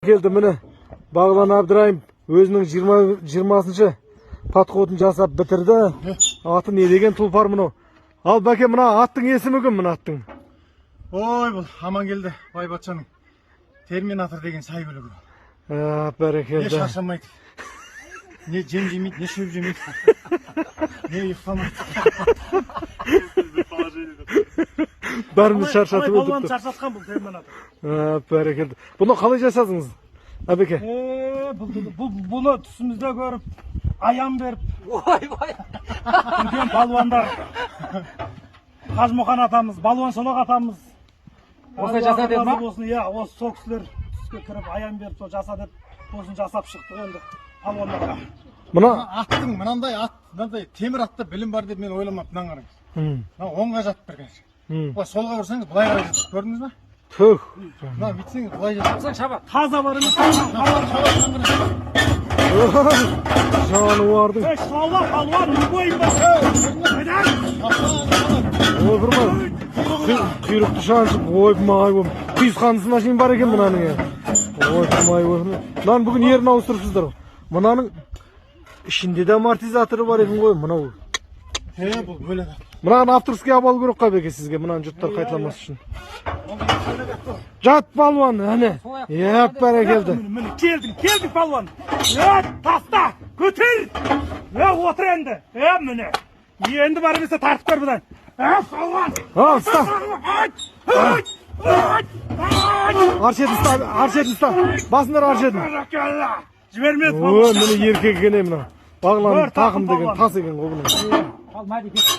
Geldi mine. Bağlan Abdurrahim özünün 20-20 подходын жасап бітірді. Аты не деген тұлпар мұны? Ал бәке, мына аттың есімі кім мына аттың? Ой, бұл аман келді бай батшаның терминатор деген сәйгүлігі. Бәрекелді. Не шаршамайды, не жем жемейді, не шөп жемейді, не ұйықтамайды. Бәріміз шаршатып өтіпті. Балуан шаршатқан бұл терминатор. Бәрекелді. Бұны қалай жасадыңыз? Әбеке. Бұны түсімізде көріп, аян беріп. Ой. Үлкен балуандар. Қажымұқан атамыз, балуан шолақ атамыз. Осылай жаса деді ма? Иә, осы сол кісілер түске кіріп, аян беріп, сол жаса деп, осын жасап шықтық енді балуандарға. Мына аттың мынандай ат, мынандай темір атта білім бар деп мен ойламаппын, мынаны қараңыз. Мына оңға жатып берген. Былай солға бұрсаңыз былай қарай жатады. Көрдіңіз ба? түх. Мына бүйтсеңіз былай жатады. Шаба. Таза бар емес. Жануардың. Шала балуан не бойында. Ойбырмай. Құйрықты шаншып, ойбырмай. Құйысқанысына шейін бар екен мынаның. Ойбырмай. Мынаның бүгін ерін ауыстырыпсыздар. Мынаның ішінде де амортизаторы бар екен ғой, мынау. Бұл бөлек ат. Мынаны авторский абал көріп қай беке сізге, мынаны жұрттар қайталамас үшін. Жат балуан, әне. Бәрекелді. Міне келдің балуан. Таста, көтер. Отыр енді. Міне. Енді бар емесе тартып көр бұдан. Балуан. Ұста. Аршетін ұста. Басындар аршетін. Жібермес балуан. Міне еркек екен мына. Бағлан тақым деген тас екен ғой бұның.